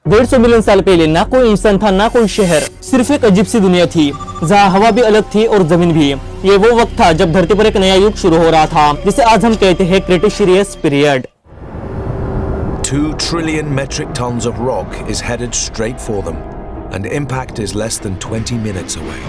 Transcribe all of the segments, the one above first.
150 million साल पहले ना कोई इंसान था ना कोई शहर, सिर्फ एक अजीब सी दुनिया थी जहाँ हवा भी अलग थी और जमीन भी। ये वो वक्त था जब धरती पर एक नया युग शुरू हो रहा था, जिसे आज हम कहते हैं Cretaceous period. 2 trillion metric tons of rock is headed straight for them, and impact is less than 20 minutes away.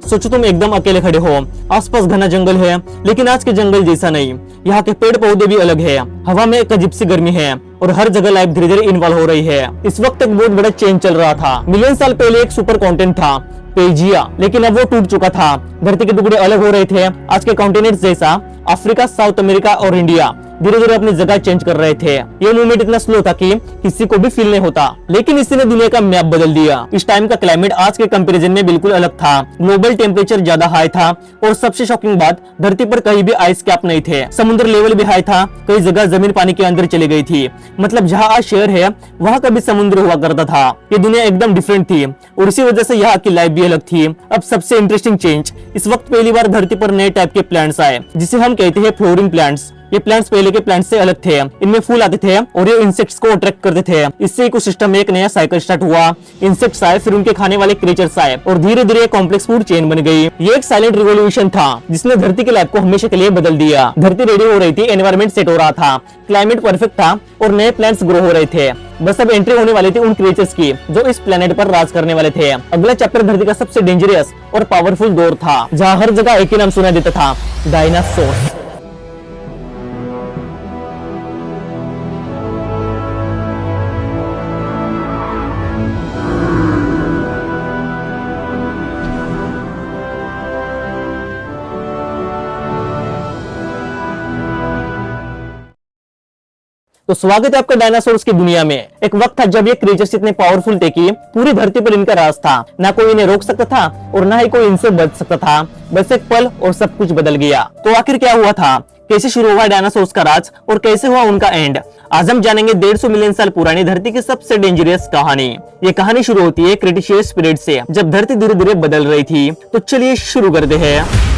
सोचो तुम एकदम अकेले खड़े हो, आसपास घना जंगल है, लेकिन आज के जंगल जैसा नहीं। यहाँ के पेड़ पौधे भी अलग है, हवा में एक अजीब सी गर्मी है और हर जगह लाइफ धीरे धीरे इन्वॉल्व हो रही है। इस वक्त एक बहुत बड़ा चेंज चल रहा था। मिलियन साल पहले एक सुपर कॉन्टिनेंट था पेजिया, लेकिन अब वो टूट चुका था। धरती के टुकड़े अलग हो रहे थे। आज के कॉन्टिनेंट जैसा अफ्रीका, साउथ अमेरिका और इंडिया धीरे धीरे अपनी जगह चेंज कर रहे थे। ये मूवमेंट इतना स्लो था कि किसी को भी फील नहीं होता, लेकिन इसने दुनिया का मैप बदल दिया। इस टाइम का क्लाइमेट आज के कंपैरिजन में बिल्कुल अलग था। ग्लोबल टेम्परेचर ज्यादा हाई था और सबसे शॉकिंग बात, धरती पर कहीं भी आइस कैप नहीं थे। समुद्र लेवल भी हाई था, कई जगह जमीन पानी के अंदर चली गई थी। मतलब जहाँ आज शहर है वहाँ कभी समुद्र हुआ करता था। ये दुनिया एकदम डिफरेंट थी और इसी वजह से यहाँ की लाइफ भी अलग थी। अब सबसे इंटरेस्टिंग चेंज, इस वक्त पहली बार धरती पर नए टाइप के प्लांट्स आए, जिसे हम कहते हैं फ्लोरिंग प्लांट्स। ये प्लांट्स पहले के प्लांट्स से अलग थे। इनमें फूल आते थे और ये इंसेक्ट्स को अट्रैक्ट करते थे। इससे इकोसिस्टम में एक नया साइकिल स्टार्ट हुआ। इंसेक्ट्स आए, फिर उनके खाने वाले क्रिएचर्स आए और धीरे धीरे कॉम्प्लेक्स फूड चेन बन गई। ये एक साइलेंट रिवॉल्यूशन था जिसने धरती के लाइफ को हमेशा के लिए बदल दिया। धरती रेडी हो रही थी, एनवायरमेंट सेट हो रहा था, क्लाइमेट परफेक्ट था और नए प्लांट्स ग्रो हो रहे थे। बस अब एंट्री होने वाली थी उन क्रिएचर्स की जो इस प्लेनेट पर राज करने वाले थे। अगला चैप्टर धरती का सबसे डेंजरस और पावरफुल दौर था, जहाँ हर जगह एक ही नाम सुनाई देता था, डायनासोर। तो स्वागत है आपका डायनासोर्स की दुनिया में। एक वक्त था जब ये क्रिएचर्स इतने पावरफुल थे कि पूरी धरती पर इनका राज था। ना कोई इन्हें रोक सकता था और ना ही कोई इनसे बच सकता था। बस एक पल और सब कुछ बदल गया। तो आखिर क्या हुआ था, कैसे शुरू हुआ डायनासोर्स का राज और कैसे हुआ उनका एंड? आज हम जानेंगे 150 मिलियन साल पुरानी धरती की सबसे डेंजरस कहानी। ये कहानी शुरू होती है क्रेटेशियस पीरियड से, जब धरती धीरे धीरे बदल रही थी। तो चलिए शुरू करते हैं।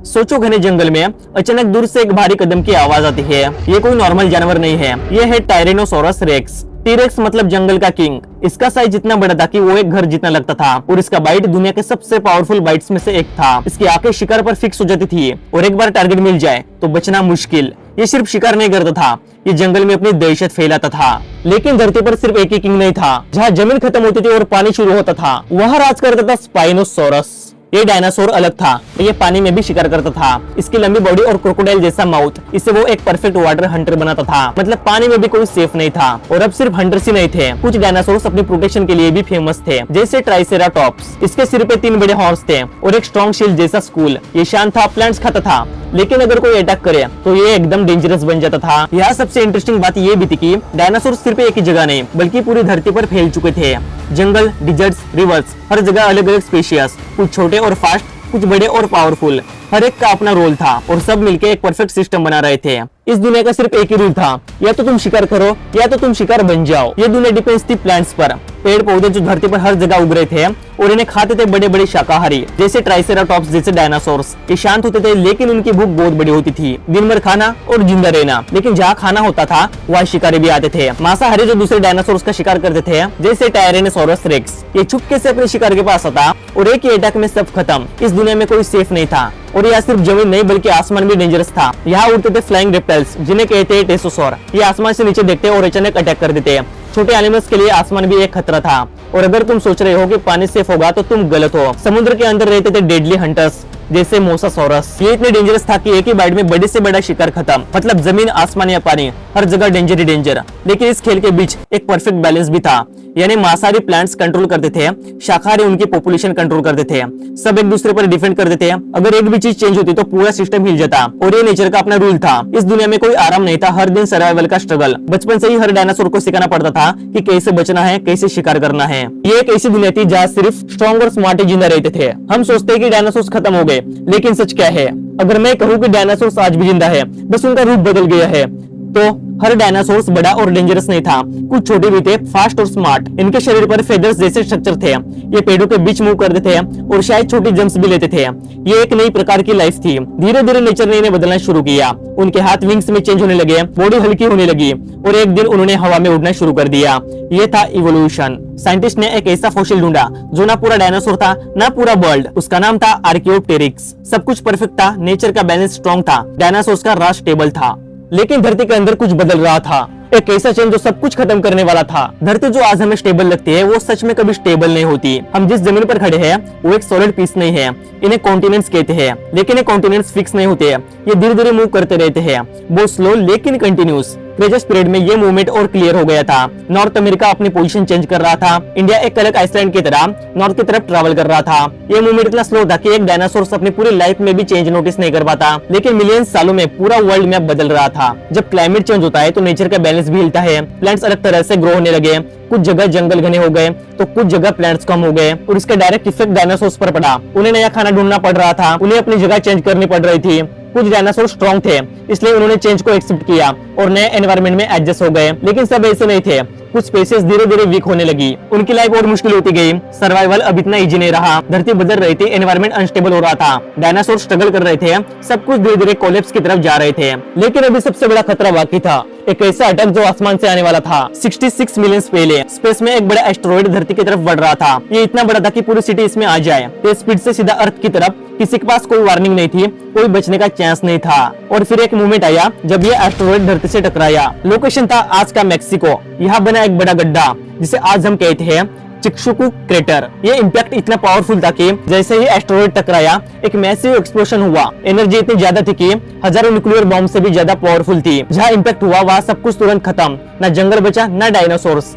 सोचो, घने जंगल में अचानक दूर से एक भारी कदम की आवाज आती है। ये कोई नॉर्मल जानवर नहीं है, ये है टायरेनोसोरस रेक्स। टी-रेक्स मतलब जंगल का किंग। इसका साइज इतना बड़ा था कि वो एक घर जितना लगता था और इसका बाइट दुनिया के सबसे पावरफुल बाइट्स में से एक था। इसकी आंखें शिकार पर फिक्स हो जाती थी और एक बार टारगेट मिल जाए तो बचना मुश्किल। ये सिर्फ शिकार नहीं करता था, ये जंगल में अपनी दहशत फैलाता था। लेकिन धरती पर सिर्फ एक ही किंग नहीं था। जहाँ जमीन खत्म होती थी और पानी शुरू होता था, वहाँ राज करता था स्पाइनोसोरस। ये डायनासोर अलग था, ये पानी में भी शिकार करता था। इसकी लंबी बॉडी और क्रोकोडाइल जैसा माउथ, इससे वो एक परफेक्ट वाटर हंटर बनाता था। मतलब पानी में भी कोई सेफ नहीं था। और अब सिर्फ हंटर्स ही नहीं थे, कुछ डायनासोर्स अपनी प्रोटेक्शन के लिए भी फेमस थे, जैसे ट्राइसेराटॉप्स। इसके सिर पे 3 बड़े हॉर्न्स थे और एक स्ट्रॉन्ग शील्ड जैसा स्कूल। ये शांत था, प्लांट्स खाता था, लेकिन अगर कोई अटैक करे तो ये एकदम डेंजरस बन जाता था। यहाँ सबसे इंटरेस्टिंग बात ये भी थी कि डायनासोर सिर्फ एक ही जगह नहीं बल्कि पूरी धरती पर फैल चुके थे। जंगल, डिजर्ट्स, रिवर्स, हर जगह अलग अलग स्पीशीज, कुछ छोटे और फास्ट, कुछ बड़े और पावरफुल। हर एक का अपना रोल था और सब मिलके एक परफेक्ट सिस्टम बना रहे थे। इस दुनिया का सिर्फ एक ही रूल था, या तो तुम शिकार करो या तो तुम शिकार बन जाओ। ये दुनिया डिपेंड्स थी प्लांट्स पर। पेड़ पौधे जो धरती पर हर जगह उग रहे थे और इन्हें खाते थे बड़े बड़े शाकाहारी, जैसे ट्राइसेराटॉप्स जैसे डायनासोर्स। ये शांत होते थे लेकिन उनकी भूख बहुत बड़ी होती थी। दिन भर खाना और जिंदा रहना, लेकिन जहाँ खाना होता था वहाँ शिकारी भी आते थे। मांसाहारी जो दूसरे डायनासोर्स का शिकार करते थे, जैसे टायरेनोसोरस रेक्स। ये चुपके से अपने शिकार के पास आता और एक ही अटैक में सब खत्म। इस दुनिया में कोई सेफ नहीं था और यहाँ सिर्फ जमीन नहीं बल्कि आसमान भी डेंजरस था। यहाँ उड़ते थे फ्लाइंग रेप्टाइल्स, जिन्हें कहते हैं टेसोसोर। ये आसमान से नीचे देखते और अचानक अटैक कर देते। छोटे एनिमल्स के लिए आसमान भी एक खतरा था। और अगर तुम सोच रहे हो कि पानी सेफ होगा तो तुम गलत हो। समुद्र के अंदर रहते थे डेडली हंटर्स, जैसे मोसासोरस। ये इतने डेंजरस था कि एक ही बाइट में बड़े से बड़ा शिकार खत्म। मतलब जमीन, आसमान या पानी, हर जगह डेंजर ही डेंजर। लेकिन इस खेल के बीच एक परफेक्ट बैलेंस भी था। यानी मांसाहारी प्लांट्स कंट्रोल करते थे, शाकाहारी उनकी पॉपुलेशन कंट्रोल करते थे। सब एक दूसरे पर डिपेंड करते थे। अगर एक भी चीज चेंज होती तो पूरा सिस्टम हिल जाता, और ये नेचर का अपना रूल था। इस दुनिया में कोई आराम नहीं था, हर दिन सर्वाइवल का स्ट्रगल। बचपन से ही हर डायनासोर को सिखाना पड़ता था कि कैसे बचना है, कैसे शिकार करना है। ये एक ऐसी दुनिया थी जहाँ सिर्फ स्ट्रॉन्ग और स्मार्ट ही जिंदा रहते थे। हम सोचते हैं कि डायनासोर खत्म हो गए, लेकिन सच क्या है? अगर मैं कहूँ कि डायनासोर आज भी जिंदा है, बस उनका रूप बदल गया है, तो हर डायनासोर बड़ा और डेंजरस नहीं था। कुछ छोटे भी थे, फास्ट और स्मार्ट। इनके शरीर पर फेदर्स जैसे स्ट्रक्चर थे। ये पेड़ों के बीच मूव करते थे और शायद छोटी जंप्स भी लेते थे। ये एक नई प्रकार की लाइफ थी। धीरे धीरे नेचर ने इन्हें बदलना शुरू किया। उनके हाथ विंग्स में चेंज होने लगे, बॉडी हल्की होने लगी, और एक दिन उन्होंने हवा में उड़ना शुरू कर दिया। ये था इवोल्यूशन। साइंटिस्ट ने एक ऐसा फॉसिल ढूंढा जो ना पूरा डायनासोर था, ना पूरा बर्ड। उसका नाम था आर्कियोप्टेरिक्स। सब कुछ परफेक्ट था, नेचर का बैलेंस स्ट्रॉन्ग था, डायनासोर का राज स्टेबल था। लेकिन धरती के अंदर कुछ बदल रहा था, एक ऐसा चेंज जो सब कुछ खत्म करने वाला था। धरती जो आज हमें स्टेबल लगती है, वो सच में कभी स्टेबल नहीं होती। हम जिस जमीन पर खड़े हैं, वो एक सॉलिड पीस नहीं है। इन्हें कॉन्टिनेंट्स कहते हैं, लेकिन ये कॉन्टिनेंट्स फिक्स नहीं होते। ये धीरे धीरे मूव करते रहते हैं, बहुत स्लो लेकिन कंटिन्यूस। क्रेटस पीरियड में ये मूवमेंट और क्लियर हो गया था। नॉर्थ अमेरिका अपनी पोजीशन चेंज कर रहा था। इंडिया एक अलग आइसलैंड की तरह नॉर्थ की तरफ ट्रैवल कर रहा था। ये मूवमेंट इतना स्लो था कि एक डायनासोर अपनी पूरी लाइफ में भी चेंज नोटिस नहीं कर पाता, लेकिन मिलियन सालों में पूरा वर्ल्ड मैप बदल रहा था। जब क्लाइमेट चेंज होता है तो नेचर का बैलेंस भी हिलता है। प्लांट्स अलग तरह से ग्रो होने लगे। कुछ जगह जंगल घने हो गए तो कुछ जगह प्लांट्स कम हो गए, और इसका डायरेक्ट इफेक्ट डायनासोर्स पर पड़ा। उन्हें नया खाना ढूंढना पड़ रहा था, उन्हें अपनी जगह चेंज करनी पड़ रही थी। कुछ डायनासोर स्ट्रॉन्ग थे, इसलिए उन्होंने चेंज को एक्सेप्ट किया और नए एनवायरनमेंट में एडजस्ट हो गए। लेकिन सब ऐसे नहीं थे। कुछ स्पीशीज धीरे धीरे वीक होने लगी, उनकी लाइफ और मुश्किल होती गई। सर्वाइवल अब इतना इजी नहीं रहा। धरती बदल रही थी, एनवायरनमेंट अनस्टेबल हो रहा था, डायनासोर स्ट्रगल कर रहे थे, सब कुछ धीरे धीरे कोलैप्स की तरफ जा रहे थे। लेकिन अभी सबसे बड़ा खतरा बाकी था, एक ऐसा अटैक जो आसमान से आने वाला था। 66 मिलियन पहले स्पेस में एक बड़ा एस्टेरॉइड धरती की तरफ बढ़ रहा था। ये इतना बड़ा था कि पूरी सिटी इसमें आ जाए। तेज स्पीड से सीधा अर्थ की तरफ। किसी के पास कोई वार्निंग नहीं थी, कोई बचने का चांस नहीं था। और फिर एक मोमेंट आया जब ये एस्टेरॉइड धरती से टकराया। लोकेशन था आज का मेक्सिको। यहाँ बना एक बड़ा गड्ढा जिसे आज हम कहते हैं चिक्सुकू क्रेटर। ये इम्पैक्ट इतना पावरफुल था कि जैसे ही एस्टेरॉइड टकराया, एक मैसिव एक्सप्लोशन हुआ। एनर्जी इतनी ज्यादा थी कि हजारों न्यूक्लियर बॉम्ब से भी ज्यादा पावरफुल थी। जहाँ इम्पैक्ट हुआ वहाँ सब कुछ तुरंत खत्म, ना जंगल बचा, ना dinosaurs.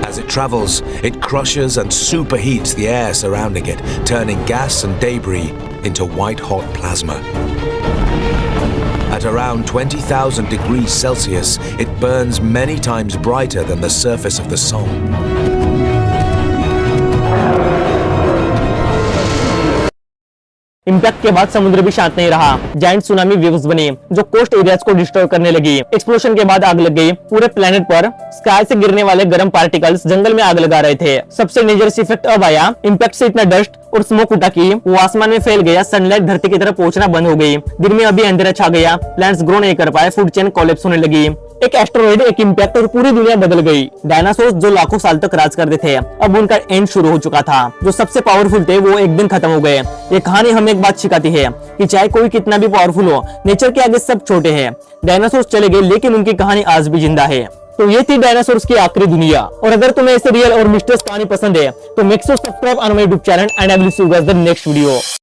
As it travels, it crushes and superheats the air surrounding it, turning gas and debris into white-hot plasma. At around 20,000 degrees Celsius, it burns many times brighter than the surface of the sun. Impact के बाद समुद्र भी शांत नहीं रहा। Giant tsunami waves बनी जो coast areas को डिस्ट्रॉय करने लगी। एक्सप्लोशन के बाद आग लग गई पूरे प्लेनेट पर। स्काई से गिरने वाले गर्म पार्टिकल्स जंगल में आग लगा रहे थे। सबसे डेंजरस इफेक्ट अब आया। इम्पैक्ट से इतना डस्ट और स्मोक उठा कि वो आसमान में फैल गया। सनलाइट धरती की तरफ पहुंचना बंद हो गई। दिन में अभी अंधेरा छा गया। प्लांट्स ग्रो नहीं कर पाए। फूड चेन कोलैप्स होने लगी। एक एस्टेरॉइड, एक इम्पैक्ट और पूरी दुनिया बदल गई। डायनासोर्स जो लाखों साल तक राज करते थे, अब उनका एंड शुरू हो चुका था। जो सबसे पावरफुल थे वो एक दिन खत्म हो गए। ये कहानी हमें एक बात सिखाती है कि चाहे कोई कितना भी पावरफुल हो, नेचर के आगे सब छोटे हैं। डायनासोर्स चले गए, लेकिन उनकी कहानी आज भी जिंदा है। तो ये थी डायनासोर्स की आखिरी दुनिया। और अगर तुम्हें ऐसे रियल और मिस्टीरियस कहानी पसंद है तो make sure subscribe on my YouTube channel and I will see you guys the next video.